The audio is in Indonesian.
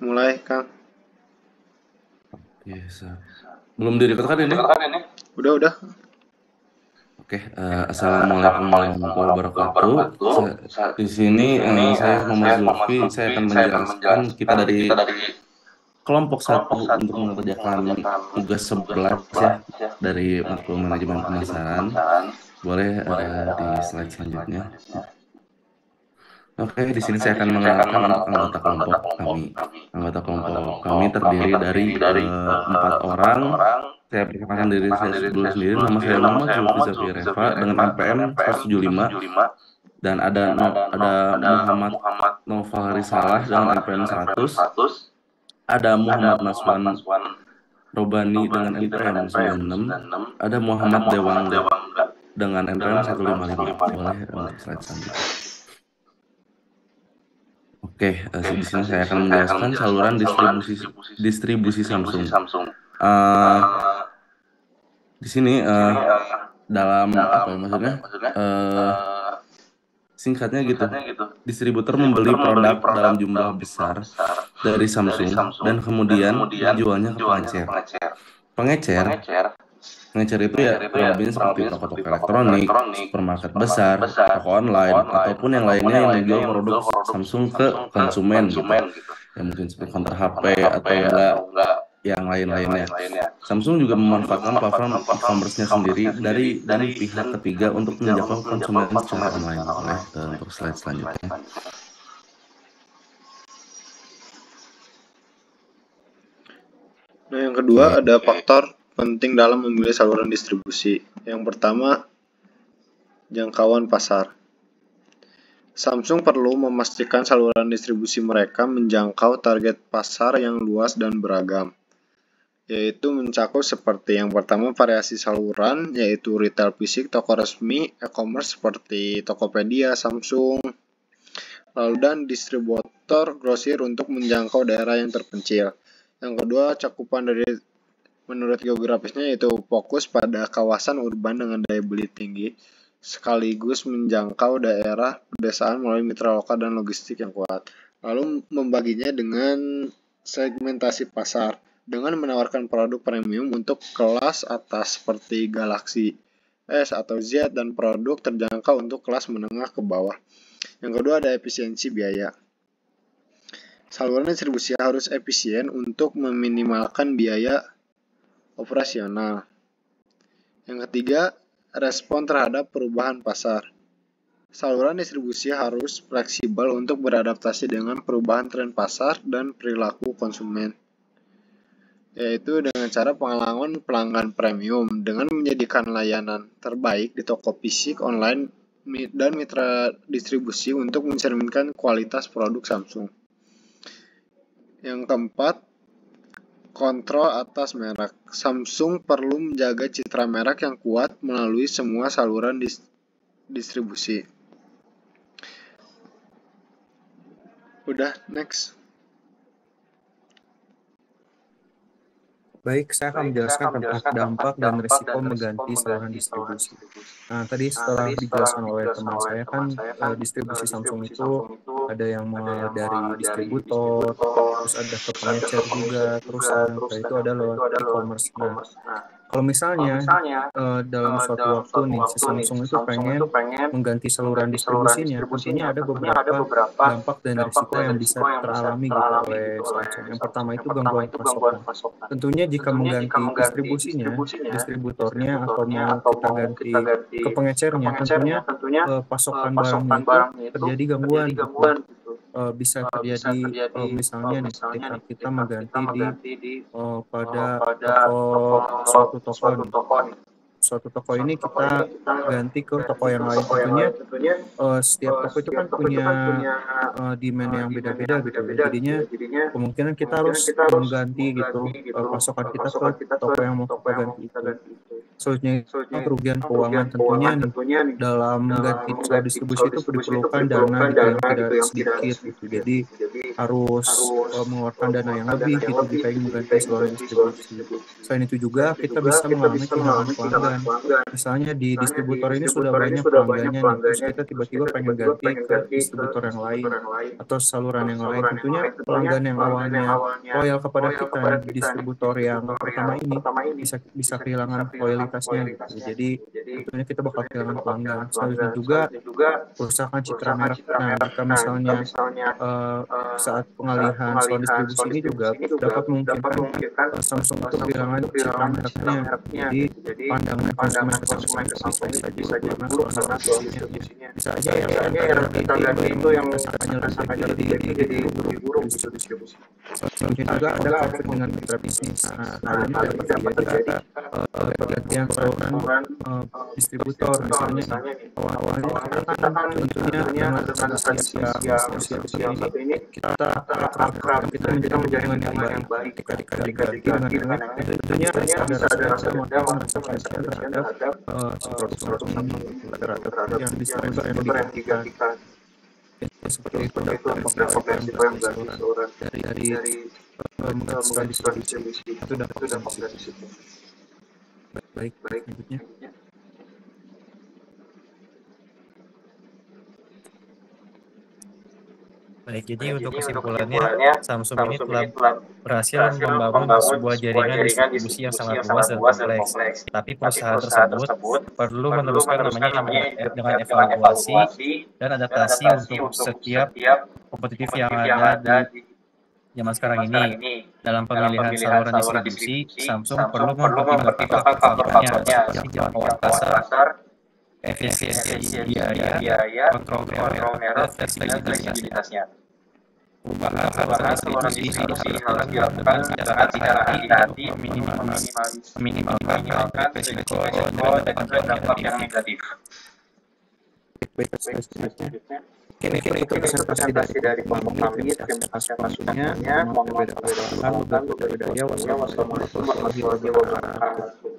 Mulai Kang. Yes. Belum direkodkan ini? Udah. Oke, assalamualaikum warahmatullahi wabarakatuh. Di sini saya Muhammad Zulfi. Saya akan menjelaskan kita dari kelompok 1 untuk mengerjakan tugas 11 ya dari matkul manajemen pemasaran. Boleh di slide selanjutnya. Oke, di sini saya akan mengenalkan untuk anggota kelompok kami. Anggota kelompok kami terdiri dari 4 orang. Saya perkenalkan diri saya dulu sendiri. Nama saya Muhammad Zulfi Zafir Reva dengan NPM 175 dan ada Muhammad Noval Risalah dengan NPM 100. Ada Muhammad Naswan Robani dengan NPM 96. Ada Muhammad Dewangga dengan NPM 155. Boleh untuk slide selanjutnya. Oke, di sini saya akan menjelaskan saluran distribusi Samsung. Di sini dalam apa ya maksudnya? Singkatnya gitu. Distributor membeli produk dalam jumlah besar dari Samsung dan kemudian dijualnya ke pengecer. Pengecer itu ya kurang lebihnya seperti toko-toko elektronik, supermarket besar, toko online, ataupun yang lainnya yang menjual produk Samsung ke konsumen gitu. Ya mungkin seperti counter HP atau enggak yang lain-lainnya. Samsung juga memanfaatkan platform e-commerce-nya sendiri dari pihak ketiga untuk menjangkau konsumen secara online. Boleh untuk slide selanjutnya. Nah, yang kedua ada faktor penting dalam memilih saluran distribusi. Yang pertama, jangkauan pasar. Samsung perlu memastikan saluran distribusi mereka menjangkau target pasar yang luas dan beragam, yaitu mencakup seperti yang pertama variasi saluran, yaitu retail fisik, toko resmi, e-commerce seperti Tokopedia, Samsung, lalu dan distributor grosir untuk menjangkau daerah yang terpencil. Yang kedua, cakupan dari menurut geografisnya yaitu fokus pada kawasan urban dengan daya beli tinggi, sekaligus menjangkau daerah pedesaan melalui mitra lokal dan logistik yang kuat. Lalu membaginya dengan segmentasi pasar dengan menawarkan produk premium untuk kelas atas seperti Galaxy S atau Z dan produk terjangkau untuk kelas menengah ke bawah. Yang kedua ada efisiensi biaya. Saluran distribusi harus efisien untuk meminimalkan biaya operasional. Yang ketiga, respon terhadap perubahan pasar. Saluran distribusi harus fleksibel untuk beradaptasi dengan perubahan tren pasar dan perilaku konsumen, yaitu dengan cara pengalaman pelanggan premium dengan menjadikan layanan terbaik di toko fisik, online, dan mitra distribusi untuk mencerminkan kualitas produk Samsung. Yang keempat, kontrol atas merek. Samsung perlu menjaga citra merek yang kuat melalui semua saluran distribusi. Udah, next. Baik, saya akan menjelaskan tentang dampak dan risiko mengganti saluran distribusi. Nah, tadi setelah dijelaskan oleh teman saya kan distribusi Samsung itu ada yang mulai dari distributor, terus ada ke pengecer juga, terus yang itu ada lewat e-commerce. Nah, kalau misalnya dalam suatu waktu nih si Samsung itu pengen mengganti saluran distribusinya, tentunya ada beberapa dampak dan risiko yang bisa teralami gitu oleh Samsung. Yang pertama itu gangguan pasokan. Tentunya jika mengganti distribusinya, distributornya atau mau kita ganti ke pengecernya, tentunya pasokan barangnya itu terjadi gangguan gitu. Bisa terjadi misalnya nih ketika kita mengganti pada suatu toko ini kita ganti ke toko yang lain, tentunya setiap toko itu kan punya demand yang beda-beda gitu ya, jadinya kemungkinan kita harus mengganti gitu pasokan kita ke toko yang mau kita ganti itu. Selanjutnya kerugian keuangan tentunya nih dalam mengganti soal distribusi itu diperlukan dana gitu yang tidak sedikit gitu. Jadi harus mengeluarkan dana yang lebih gitu jika ingin mengganti saluran distribusi. Selain itu juga kita bisa mengalami kehilangan pelanggan. Misalnya di distributor ini sudah banyak pelanggannya nih, terus kita tiba-tiba pengen ganti ke distributor yang lain atau saluran yang lain. Tentunya pelanggan yang awalnya loyal kepada kita di distributor yang pertama ini bisa kehilangan loyalitasnya gitu. Jadi tentunya kita bakal kehilangan pelanggan. Selanjutnya juga kerusakan citra merek. Nah, jika misalnya saat pengalihan saluran distribusi ini juga dapat memungkinkan Samsung itu kehilangan citra mereknya. Jadi pandangan konsumen ke Samsung bisa juga karena saluran distribusinya. Bisa aja yang kita lihat itu yang rasakannya jadi buruk distribusi. Selanjutnya juga ada konflik dengan mitra bisnis. Nah, hal ini dapat terjadi pergantian saluran distributor. Misalnya awalnya tentunya dengan usia satu ini kita menjadi hubungan yang baik ketika diganti dengan tentunya ada rasa merasakan terhadap produk ini terhadap yang distributor yang digantikan. Seperti itu komprehensif yang dari menghasilkan distribusi itu dapat dari situ. Baik, selanjutnya. Baik, jadi untuk kesimpulannya, Samsung ini telah berhasil membangun sebuah jaringan distribusi yang sangat luas dan kompleks. Tapi perusahaan tersebut perlu meneruskan namanya dengan evaluasi dan adaptasi untuk setiap kompetitif yang ada di zaman sekarang ini. Dalam pemilihan saluran distribusi, Samsung perlu mempertimbangkan faktor-faktornya seperti jangkauan pasar, efisiensi biaya, kontrol merek, dan fleksibilitasnya. Perubahan saluran distribusi harus dilakukan secara hati-hati, meminimalkan risiko dan dampak yang negatif. Kira-kira itu presentasi dari kelompok kami. Terima kasih masukannya. Mohon maaf berbeda-beda. Wassalamualaikum warahmatullahi wabarakatuh.